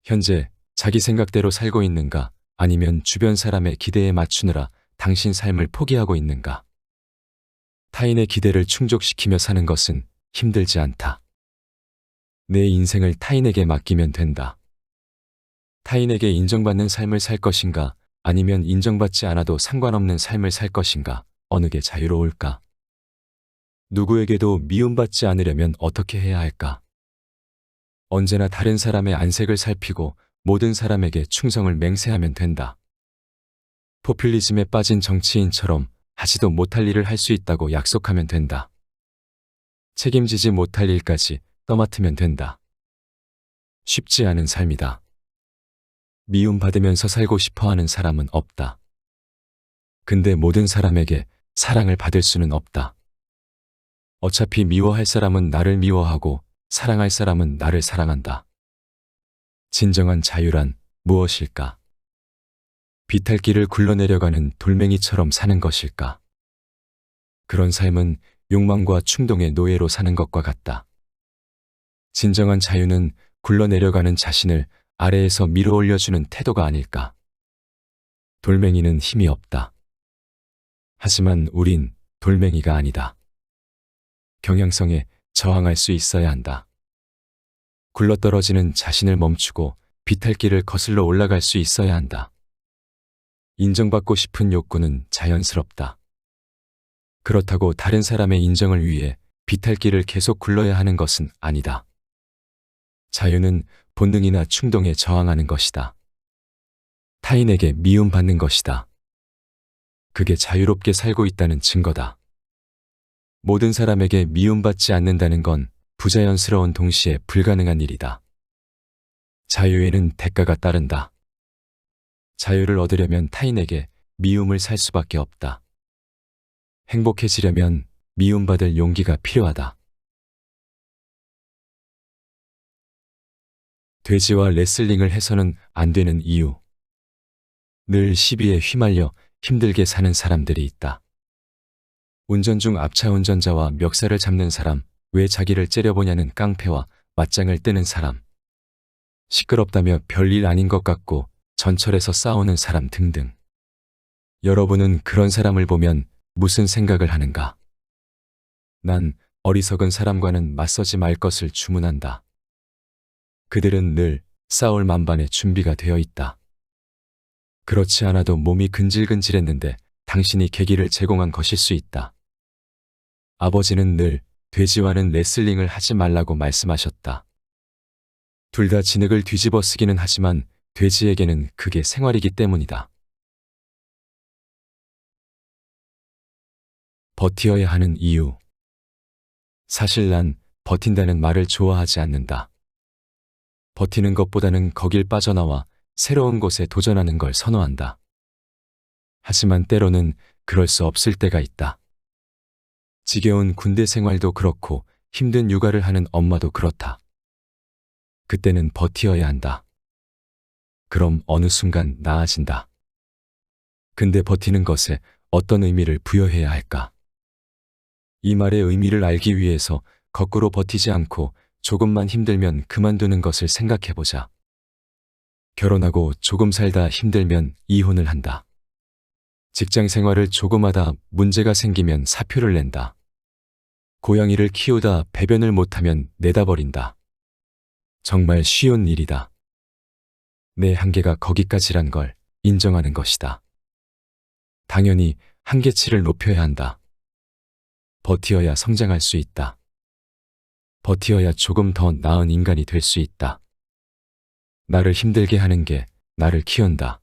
현재 자기 생각대로 살고 있는가? 아니면 주변 사람의 기대에 맞추느라 당신 삶을 포기하고 있는가? 타인의 기대를 충족시키며 사는 것은 힘들지 않다. 내 인생을 타인에게 맡기면 된다. 타인에게 인정받는 삶을 살 것인가? 아니면 인정받지 않아도 상관없는 삶을 살 것인가? 어느 게 자유로울까? 누구에게도 미움받지 않으려면 어떻게 해야 할까? 언제나 다른 사람의 안색을 살피고 모든 사람에게 충성을 맹세하면 된다. 포퓰리즘에 빠진 정치인처럼 하지도 못할 일을 할 수 있다고 약속하면 된다. 책임지지 못할 일까지 떠맡으면 된다. 쉽지 않은 삶이다. 미움받으면서 살고 싶어 하는 사람은 없다. 근데 모든 사람에게 사랑을 받을 수는 없다. 어차피 미워할 사람은 나를 미워하고 사랑할 사람은 나를 사랑한다. 진정한 자유란 무엇일까? 비탈길을 굴러내려가는 돌멩이처럼 사는 것일까? 그런 삶은 욕망과 충동의 노예로 사는 것과 같다. 진정한 자유는 굴러내려가는 자신을 아래에서 밀어 올려주는 태도가 아닐까? 돌멩이는 힘이 없다. 하지만 우린 돌멩이가 아니다. 경향성에 저항할 수 있어야 한다. 굴러떨어지는 자신을 멈추고 비탈길을 거슬러 올라갈 수 있어야 한다. 인정받고 싶은 욕구는 자연스럽다. 그렇다고 다른 사람의 인정을 위해 비탈길을 계속 굴러야 하는 것은 아니다. 자유는 본능이나 충동에 저항하는 것이다. 타인에게 미움받는 것이다. 그게 자유롭게 살고 있다는 증거다. 모든 사람에게 미움받지 않는다는 건 부자연스러운 동시에 불가능한 일이다. 자유에는 대가가 따른다. 자유를 얻으려면 타인에게 미움을 살 수밖에 없다. 행복해지려면 미움받을 용기가 필요하다. 돼지와 레슬링을 해서는 안 되는 이유. 늘 시비에 휘말려 힘들게 사는 사람들이 있다. 운전 중 앞차 운전자와 멱살을 잡는 사람, 왜 자기를 째려보냐는 깡패와 맞짱을 뜨는 사람, 시끄럽다며 별일 아닌 것 같고 전철에서 싸우는 사람 등등. 여러분은 그런 사람을 보면 무슨 생각을 하는가? 난 어리석은 사람과는 맞서지 말 것을 주문한다. 그들은 늘 싸울 만반의 준비가 되어 있다. 그렇지 않아도 몸이 근질근질했는데 당신이 계기를 제공한 것일 수 있다. 아버지는 늘 돼지와는 레슬링을 하지 말라고 말씀하셨다. 둘 다 진흙을 뒤집어 쓰기는 하지만 돼지에게는 그게 생활이기 때문이다. 버티어야 하는 이유. 사실 난 버틴다는 말을 좋아하지 않는다. 버티는 것보다는 거길 빠져나와 새로운 곳에 도전하는 걸 선호한다. 하지만 때로는 그럴 수 없을 때가 있다. 지겨운 군대 생활도 그렇고 힘든 육아를 하는 엄마도 그렇다. 그때는 버티어야 한다. 그럼 어느 순간 나아진다. 근데 버티는 것에 어떤 의미를 부여해야 할까? 이 말의 의미를 알기 위해서 거꾸로 버티지 않고 조금만 힘들면 그만두는 것을 생각해보자. 결혼하고 조금 살다 힘들면 이혼을 한다. 직장 생활을 조금 하다 문제가 생기면 사표를 낸다. 고양이를 키우다 배변을 못하면 내다버린다. 정말 쉬운 일이다. 내 한계가 거기까지란 걸 인정하는 것이다. 당연히 한계치를 높여야 한다. 버티어야 성장할 수 있다. 버티어야 조금 더 나은 인간이 될 수 있다. 나를 힘들게 하는 게 나를 키운다.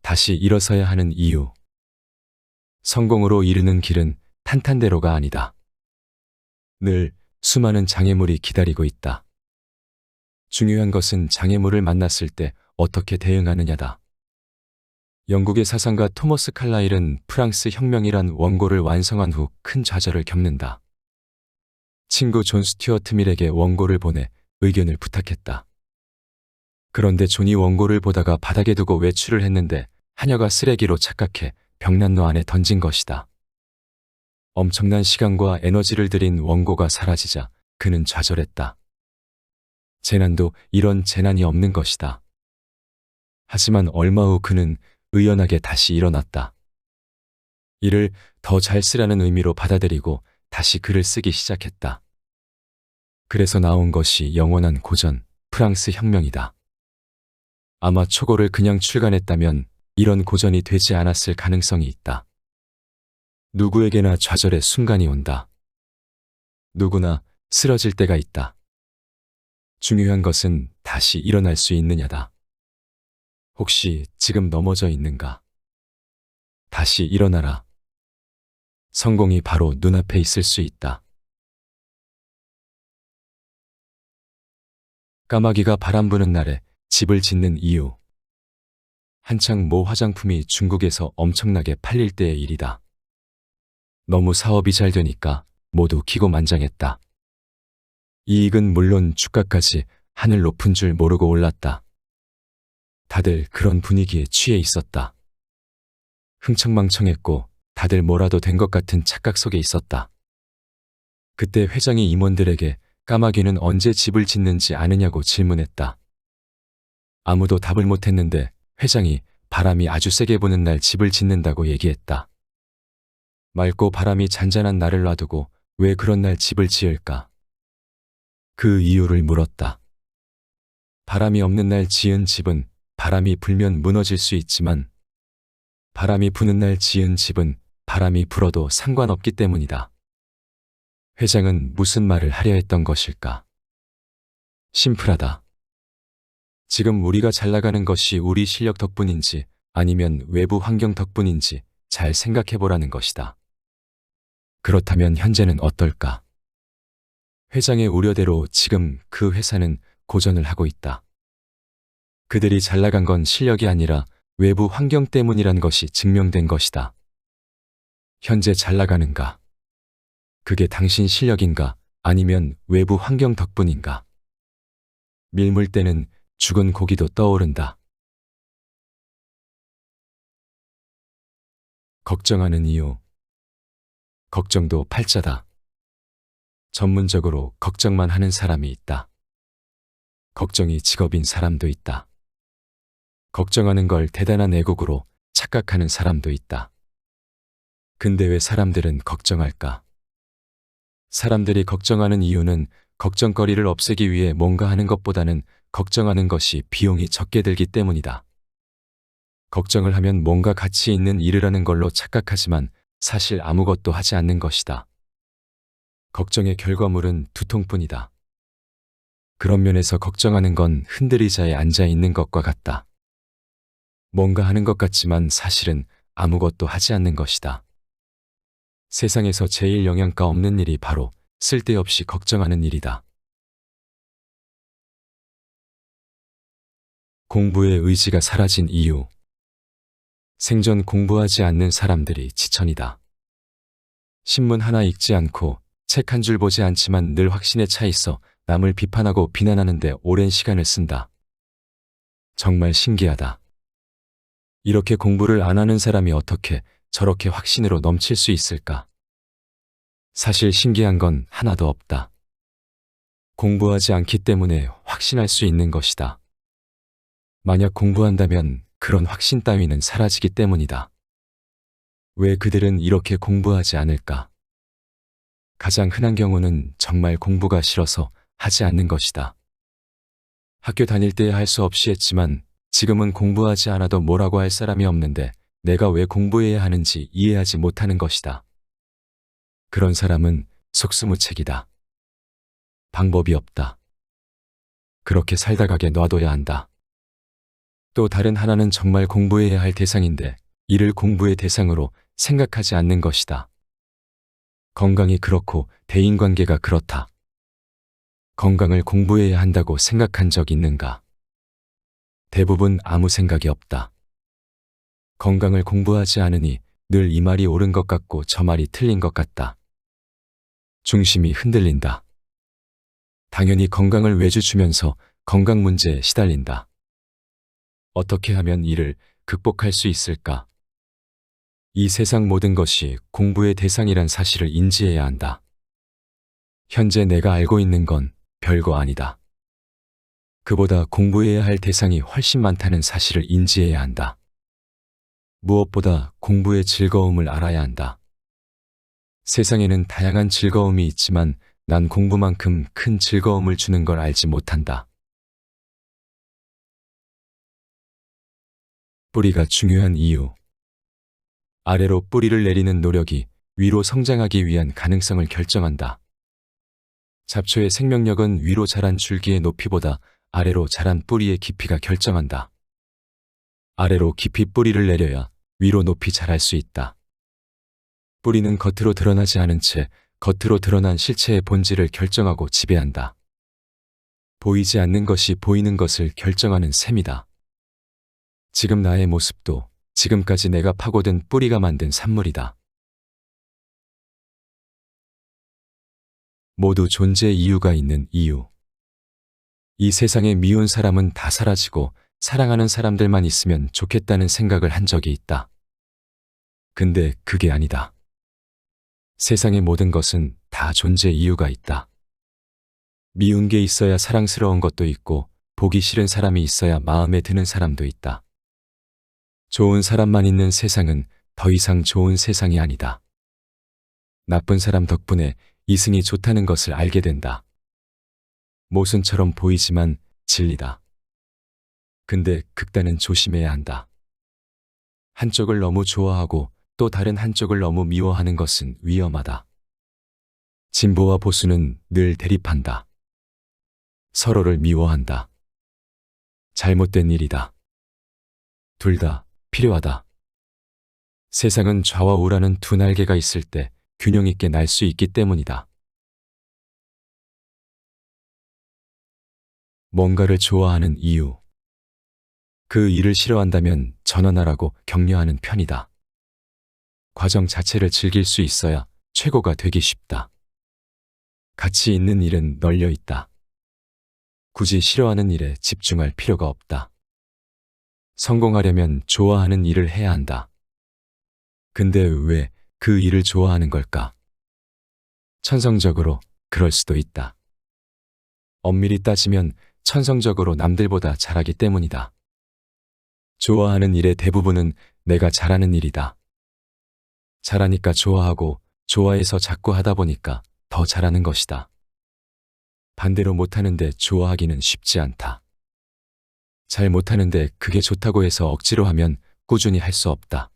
다시 일어서야 하는 이유. 성공으로 이르는 길은 탄탄대로가 아니다. 늘 수많은 장애물이 기다리고 있다. 중요한 것은 장애물을 만났을 때 어떻게 대응하느냐다. 영국의 사상가 토머스 칼라일은 프랑스 혁명이란 원고를 완성한 후 큰 좌절을 겪는다. 친구 존 스튜어트 밀에게 원고를 보내 의견을 부탁했다. 그런데 존이 원고를 보다가 바닥에 두고 외출을 했는데 하녀가 쓰레기로 착각해 벽난로 안에 던진 것이다. 엄청난 시간과 에너지를 들인 원고가 사라지자 그는 좌절했다. 재난도 이런 재난이 없는 것이다. 하지만 얼마 후 그는 의연하게 다시 일어났다. 이를 더 잘 쓰라는 의미로 받아들이고 다시 글을 쓰기 시작했다. 그래서 나온 것이 영원한 고전, 프랑스 혁명이다. 아마 초고를 그냥 출간했다면 이런 고전이 되지 않았을 가능성이 있다. 누구에게나 좌절의 순간이 온다. 누구나 쓰러질 때가 있다. 중요한 것은 다시 일어날 수 있느냐다. 혹시 지금 넘어져 있는가? 다시 일어나라. 성공이 바로 눈앞에 있을 수 있다. 까마귀가 바람 부는 날에 집을 짓는 이유. 한창 모 화장품이 중국에서 엄청나게 팔릴 때의 일이다. 너무 사업이 잘 되니까 모두 기고만장했다. 이익은 물론 주가까지 하늘 높은 줄 모르고 올랐다. 다들 그런 분위기에 취해 있었다. 흥청망청했고 다들 뭐라도 된 것 같은 착각 속에 있었다. 그때 회장이 임원들에게 까마귀는 언제 집을 짓는지 아느냐고 질문했다. 아무도 답을 못했는데 회장이 바람이 아주 세게 부는 날 집을 짓는다고 얘기했다. 맑고 바람이 잔잔한 날을 놔두고 왜 그런 날 집을 지을까? 그 이유를 물었다. 바람이 없는 날 지은 집은 바람이 불면 무너질 수 있지만 바람이 부는 날 지은 집은 바람이 불어도 상관없기 때문이다. 회장은 무슨 말을 하려 했던 것일까? 심플하다. 지금 우리가 잘 나가는 것이 우리 실력 덕분인지 아니면 외부 환경 덕분인지 잘 생각해 보라는 것이다. 그렇다면 현재는 어떨까? 회장의 우려대로 지금 그 회사는 고전을 하고 있다. 그들이 잘 나간 건 실력이 아니라 외부 환경 때문이란 것이 증명된 것이다. 현재 잘 나가는가? 그게 당신 실력인가? 아니면 외부 환경 덕분인가? 밀물 때는 죽은 고기도 떠오른다. 걱정하는 이유. 걱정도 팔자다. 전문적으로 걱정만 하는 사람이 있다. 걱정이 직업인 사람도 있다. 걱정하는 걸 대단한 애국으로 착각하는 사람도 있다. 근데 왜 사람들은 걱정할까? 사람들이 걱정하는 이유는 걱정거리를 없애기 위해 뭔가 하는 것보다는 걱정하는 것이 비용이 적게 들기 때문이다. 걱정을 하면 뭔가 가치 있는 일을 하는 걸로 착각하지만 사실 아무것도 하지 않는 것이다. 걱정의 결과물은 두통뿐이다. 그런 면에서 걱정하는 건 흔들의자에 앉아 있는 것과 같다. 뭔가 하는 것 같지만 사실은 아무것도 하지 않는 것이다. 세상에서 제일 영양가 없는 일이 바로 쓸데없이 걱정하는 일이다. 공부의 의지가 사라진 이유. 생전 공부하지 않는 사람들이 지천이다. 신문 하나 읽지 않고 책 한 줄 보지 않지만 늘 확신에 차 있어 남을 비판하고 비난하는데 오랜 시간을 쓴다. 정말 신기하다. 이렇게 공부를 안 하는 사람이 어떻게 저렇게 확신으로 넘칠 수 있을까? 사실 신기한 건 하나도 없다. 공부하지 않기 때문에 확신할 수 있는 것이다. 만약 공부한다면 그런 확신 따위는 사라지기 때문이다. 왜 그들은 이렇게 공부하지 않을까? 가장 흔한 경우는 정말 공부가 싫어서 하지 않는 것이다. 학교 다닐 때 할 수 없이 했지만 지금은 공부하지 않아도 뭐라고 할 사람이 없는데 내가 왜 공부해야 하는지 이해하지 못하는 것이다. 그런 사람은 속수무책이다. 방법이 없다. 그렇게 살다 가게 놔둬야 한다. 또 다른 하나는 정말 공부해야 할 대상인데 이를 공부의 대상으로 생각하지 않는 것이다. 건강이 그렇고 대인관계가 그렇다. 건강을 공부해야 한다고 생각한 적 있는가? 대부분 아무 생각이 없다. 건강을 공부하지 않으니 늘 이 말이 옳은 것 같고 저 말이 틀린 것 같다. 중심이 흔들린다. 당연히 건강을 외주주면서 건강 문제에 시달린다. 어떻게 하면 이를 극복할 수 있을까? 이 세상 모든 것이 공부의 대상이란 사실을 인지해야 한다. 현재 내가 알고 있는 건 별거 아니다. 그보다 공부해야 할 대상이 훨씬 많다는 사실을 인지해야 한다. 무엇보다 공부의 즐거움을 알아야 한다. 세상에는 다양한 즐거움이 있지만 난 공부만큼 큰 즐거움을 주는 걸 알지 못한다. 뿌리가 중요한 이유. 아래로 뿌리를 내리는 노력이 위로 성장하기 위한 가능성을 결정한다. 잡초의 생명력은 위로 자란 줄기의 높이보다 아래로 자란 뿌리의 깊이가 결정한다. 아래로 깊이 뿌리를 내려야 위로 높이 자랄 수 있다. 뿌리는 겉으로 드러나지 않은 채 겉으로 드러난 실체의 본질을 결정하고 지배한다. 보이지 않는 것이 보이는 것을 결정하는 셈이다. 지금 나의 모습도 지금까지 내가 파고든 뿌리가 만든 산물이다. 모두 존재의 이유가 있는 이유. 이 세상에 미운 사람은 다 사라지고 사랑하는 사람들만 있으면 좋겠다는 생각을 한 적이 있다. 근데 그게 아니다. 세상의 모든 것은 다 존재 이유가 있다. 미운 게 있어야 사랑스러운 것도 있고 보기 싫은 사람이 있어야 마음에 드는 사람도 있다. 좋은 사람만 있는 세상은 더 이상 좋은 세상이 아니다. 나쁜 사람 덕분에 이승이 좋다는 것을 알게 된다. 모순처럼 보이지만 진리다. 근데 극단은 조심해야 한다. 한쪽을 너무 좋아하고 또 다른 한쪽을 너무 미워하는 것은 위험하다. 진보와 보수는 늘 대립한다. 서로를 미워한다. 잘못된 일이다. 둘 다 필요하다. 세상은 좌와 우라는 두 날개가 있을 때 균형 있게 날 수 있기 때문이다. 뭔가를 좋아하는 이유. 그 일을 싫어한다면 전환하라고 격려하는 편이다. 과정 자체를 즐길 수 있어야 최고가 되기 쉽다. 가치 있는 일은 널려 있다. 굳이 싫어하는 일에 집중할 필요가 없다. 성공하려면 좋아하는 일을 해야 한다. 근데 왜 그 일을 좋아하는 걸까? 천성적으로 그럴 수도 있다. 엄밀히 따지면 천성적으로 남들보다 잘하기 때문이다. 좋아하는 일의 대부분은 내가 잘하는 일이다. 잘하니까 좋아하고 좋아해서 자꾸 하다 보니까 더 잘하는 것이다. 반대로 못하는데 좋아하기는 쉽지 않다. 잘 못하는데 그게 좋다고 해서 억지로 하면 꾸준히 할 수 없다.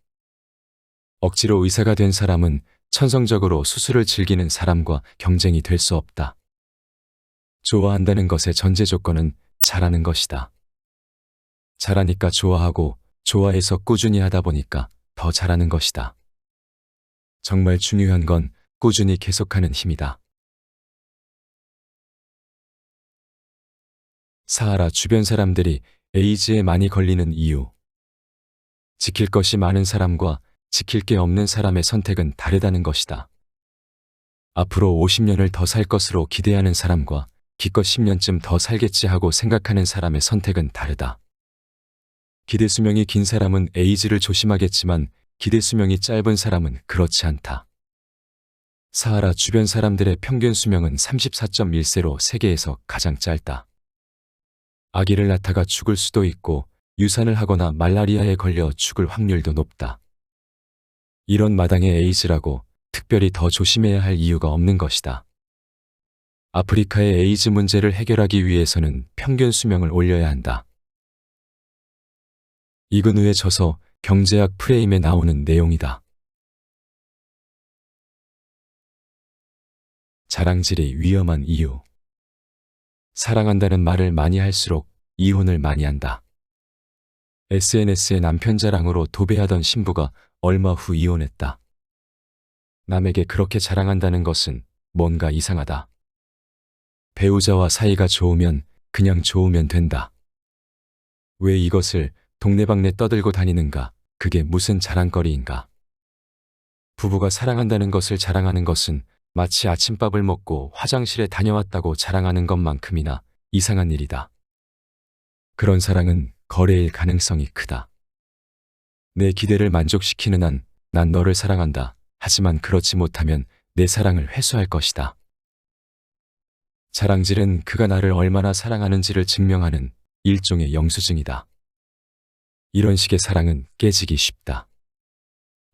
억지로 의사가 된 사람은 천성적으로 수술을 즐기는 사람과 경쟁이 될 수 없다. 좋아한다는 것의 전제 조건은 잘하는 것이다. 잘하니까 좋아하고 좋아해서 꾸준히 하다 보니까 더 잘하는 것이다. 정말 중요한 건 꾸준히 계속하는 힘이다. 사하라 주변 사람들이 에이즈에 많이 걸리는 이유. 지킬 것이 많은 사람과 지킬 게 없는 사람의 선택은 다르다는 것이다. 앞으로 50년을 더 살 것으로 기대하는 사람과 기껏 10년쯤 더 살겠지 하고 생각하는 사람의 선택은 다르다. 기대 수명이 긴 사람은 에이즈를 조심하겠지만 기대 수명이 짧은 사람은 그렇지 않다. 사하라 주변 사람들의 평균 수명은 34.1세로 세계에서 가장 짧다. 아기를 낳다가 죽을 수도 있고 유산을 하거나 말라리아에 걸려 죽을 확률도 높다. 이런 마당에 에이즈라고 특별히 더 조심해야 할 이유가 없는 것이다. 아프리카의 에이즈 문제를 해결하기 위해서는 평균 수명을 올려야 한다. 이근우의 저서 경제학 프레임에 나오는 내용이다. 자랑질이 위험한 이유. 사랑한다는 말을 많이 할수록 이혼을 많이 한다. SNS에 남편 자랑으로 도배하던 신부가 얼마 후 이혼했다. 남에게 그렇게 자랑한다는 것은 뭔가 이상하다. 배우자와 사이가 좋으면 그냥 좋으면 된다. 왜 이것을 동네방네 떠들고 다니는가? 그게 무슨 자랑거리인가? 부부가 사랑한다는 것을 자랑하는 것은 마치 아침밥을 먹고 화장실에 다녀왔다고 자랑하는 것만큼이나 이상한 일이다. 그런 사랑은 거래일 가능성이 크다. 내 기대를 만족시키는 한 난 너를 사랑한다. 하지만 그렇지 못하면 내 사랑을 회수할 것이다. 자랑질은 그가 나를 얼마나 사랑하는지를 증명하는 일종의 영수증이다. 이런 식의 사랑은 깨지기 쉽다.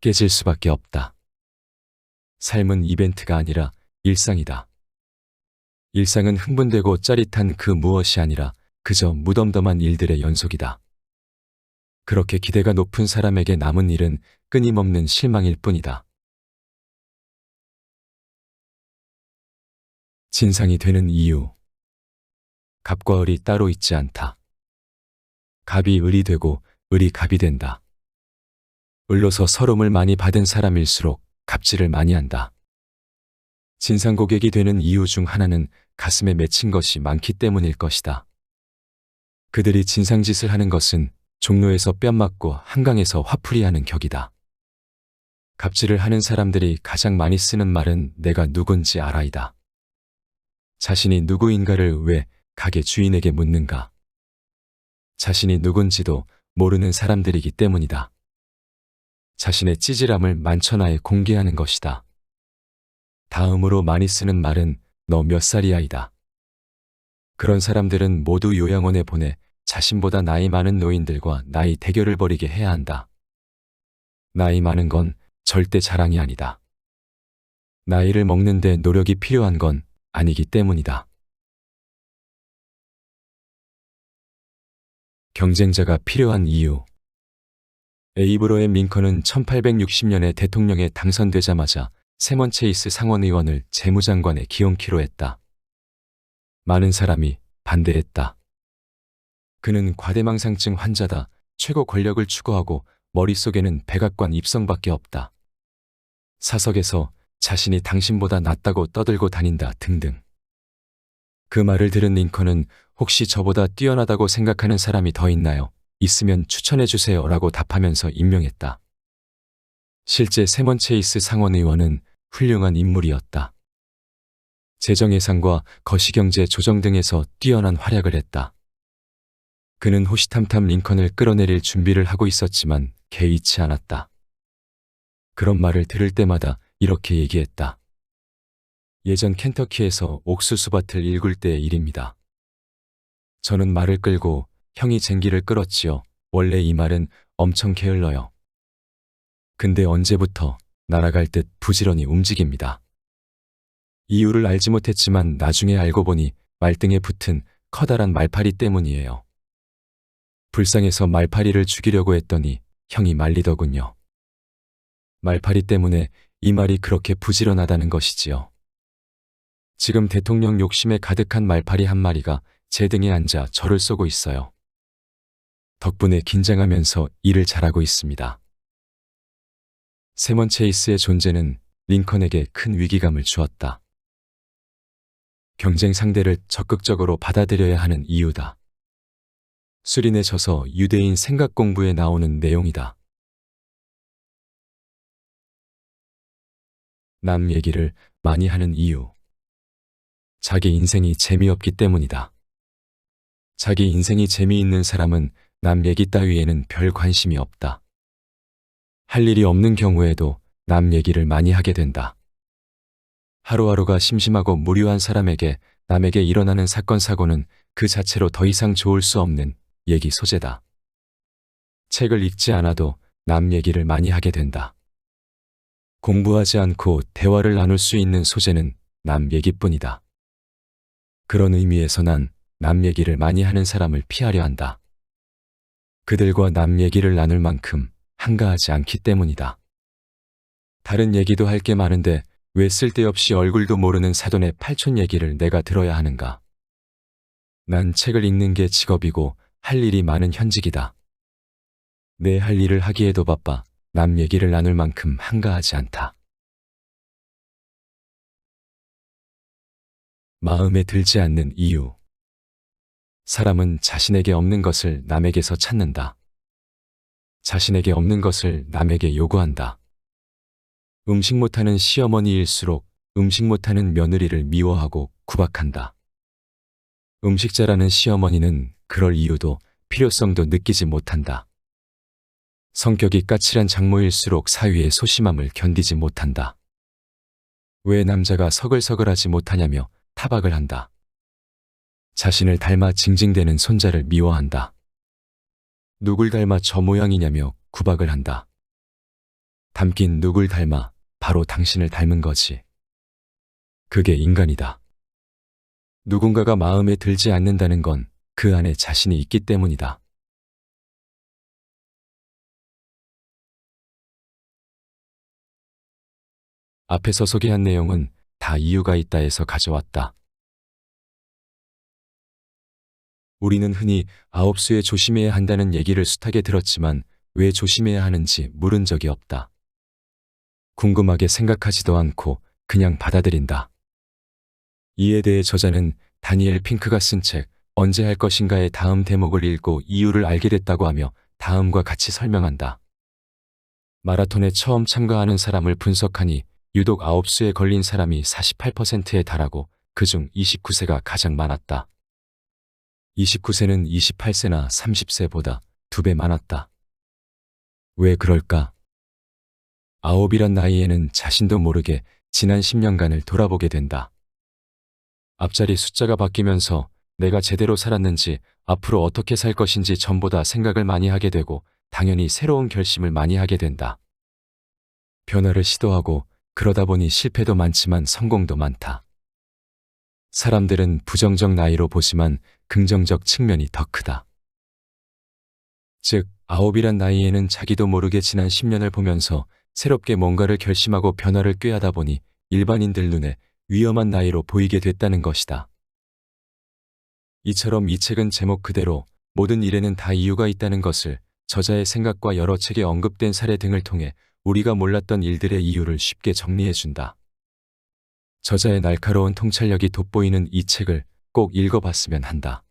깨질 수밖에 없다. 삶은 이벤트가 아니라 일상이다. 일상은 흥분되고 짜릿한 그 무엇이 아니라 그저 무덤덤한 일들의 연속이다. 그렇게 기대가 높은 사람에게 남은 일은 끊임없는 실망일 뿐이다. 진상이 되는 이유. 갑과 을이 따로 있지 않다. 갑이 을이 되고 을이 갑이 된다. 을로서 서름을 많이 받은 사람일수록 갑질을 많이 한다. 진상 고객이 되는 이유 중 하나는 가슴에 맺힌 것이 많기 때문일 것이다. 그들이 진상짓을 하는 것은 종로에서 뺨 맞고 한강에서 화풀이하는 격이다. 갑질을 하는 사람들이 가장 많이 쓰는 말은 내가 누군지 알아이다. 자신이 누구인가를 왜 가게 주인에게 묻는가? 자신이 누군지도 모르는 사람들이기 때문이다. 자신의 찌질함을 만천하에 공개하는 것이다. 다음으로 많이 쓰는 말은 너 몇 살이야이다. 그런 사람들은 모두 요양원에 보내 자신보다 나이 많은 노인들과 나이 대결을 벌이게 해야 한다. 나이 많은 건 절대 자랑이 아니다. 나이를 먹는데 노력이 필요한 건 아니기 때문이다. 경쟁자가 필요한 이유. 에이브러햄 링컨은 1860년에 대통령에 당선되자마자 세먼 체이스 상원의원을 재무장관에 기용키로 했다. 많은 사람이 반대했다. 그는 과대망상증 환자다. 최고 권력을 추구하고 머릿속에는 백악관 입성밖에 없다. 사석에서 자신이 당신보다 낫다고 떠들고 다닌다 등등. 그 말을 들은 링컨은 혹시 저보다 뛰어나다고 생각하는 사람이 더 있나요? 있으면 추천해 주세요 라고 답하면서 임명했다. 실제 세먼 체이스 상원의원은 훌륭한 인물이었다. 재정예산과 거시경제 조정 등에서 뛰어난 활약을 했다. 그는 호시탐탐 링컨을 끌어내릴 준비를 하고 있었지만 개의치 않았다. 그런 말을 들을 때마다 이렇게 얘기했다. 예전 켄터키에서 옥수수밭을 일굴 때의 일입니다. 저는 말을 끌고 형이 쟁기를 끌었지요. 원래 이 말은 엄청 게을러요. 근데 언제부터 날아갈 듯 부지런히 움직입니다. 이유를 알지 못했지만 나중에 알고 보니 말등에 붙은 커다란 말파리 때문이에요. 불쌍해서 말파리를 죽이려고 했더니 형이 말리더군요. 말파리 때문에 이 말이 그렇게 부지런하다는 것이지요. 지금 대통령 욕심에 가득한 말파리 한 마리가 제 등에 앉아 저를 쏘고 있어요. 덕분에 긴장하면서 일을 잘하고 있습니다. 세먼 체이스의 존재는 링컨에게 큰 위기감을 주었다. 경쟁 상대를 적극적으로 받아들여야 하는 이유다. 수린에 져서 유대인 생각 공부에 나오는 내용이다. 남 얘기를 많이 하는 이유. 자기 인생이 재미없기 때문이다. 자기 인생이 재미있는 사람은 남 얘기 따위에는 별 관심이 없다. 할 일이 없는 경우에도 남 얘기를 많이 하게 된다. 하루하루가 심심하고 무료한 사람에게 남에게 일어나는 사건 사고는 그 자체로 더 이상 좋을 수 없는 얘기 소재다. 책을 읽지 않아도 남 얘기를 많이 하게 된다. 공부하지 않고 대화를 나눌 수 있는 소재는 남 얘기뿐이다. 그런 의미에서 난 남 얘기를 많이 하는 사람을 피하려 한다. 그들과 남 얘기를 나눌 만큼 한가하지 않기 때문이다. 다른 얘기도 할 게 많은데 왜 쓸데없이 얼굴도 모르는 사돈의 팔촌 얘기를 내가 들어야 하는가? 난 책을 읽는 게 직업이고 할 일이 많은 현직이다. 내 할 일을 하기에도 바빠 남 얘기를 나눌 만큼 한가하지 않다. 마음에 들지 않는 이유. 사람은 자신에게 없는 것을 남에게서 찾는다. 자신에게 없는 것을 남에게 요구한다. 음식 못하는 시어머니일수록 음식 못하는 며느리를 미워하고 구박한다. 음식 잘하는 시어머니는 그럴 이유도 필요성도 느끼지 못한다. 성격이 까칠한 장모일수록 사위의 소심함을 견디지 못한다. 왜 남자가 서글서글하지 못하냐며 타박을 한다. 자신을 닮아 징징대는 손자를 미워한다. 누굴 닮아 저 모양이냐며 구박을 한다. 닮긴 누굴 닮아 바로 당신을 닮은 거지. 그게 인간이다. 누군가가 마음에 들지 않는다는 건 그 안에 자신이 있기 때문이다. 앞에서 소개한 내용은 다 이유가 있다에서 가져왔다. 우리는 흔히 아홉수에 조심해야 한다는 얘기를 숱하게 들었지만 왜 조심해야 하는지 물은 적이 없다. 궁금하게 생각하지도 않고 그냥 받아들인다. 이에 대해 저자는 다니엘 핑크가 쓴 책 언제 할 것인가의 다음 대목을 읽고 이유를 알게 됐다고 하며 다음과 같이 설명한다. 마라톤에 처음 참가하는 사람을 분석하니 유독 아홉수에 걸린 사람이 48%에 달하고 그중 29세가 가장 많았다. 29세는 28세나 30세보다 2배 많았다. 왜 그럴까? 아홉이란 나이에는 자신도 모르게 지난 10년간을 돌아보게 된다. 앞자리 숫자가 바뀌면서 내가 제대로 살았는지 앞으로 어떻게 살 것인지 전보다 생각을 많이 하게 되고 당연히 새로운 결심을 많이 하게 된다. 변화를 시도하고 그러다 보니 실패도 많지만 성공도 많다. 사람들은 부정적 나이로 보지만 긍정적 측면이 더 크다. 즉, 아홉이란 나이에는 자기도 모르게 지난 10년을 보면서 새롭게 뭔가를 결심하고 변화를 꾀하다 보니 일반인들 눈에 위험한 나이로 보이게 됐다는 것이다. 이처럼 이 책은 제목 그대로 모든 일에는 다 이유가 있다는 것을 저자의 생각과 여러 책에 언급된 사례 등을 통해 우리가 몰랐던 일들의 이유를 쉽게 정리해준다. 저자의 날카로운 통찰력이 돋보이는 이 책을 꼭 읽어봤으면 한다.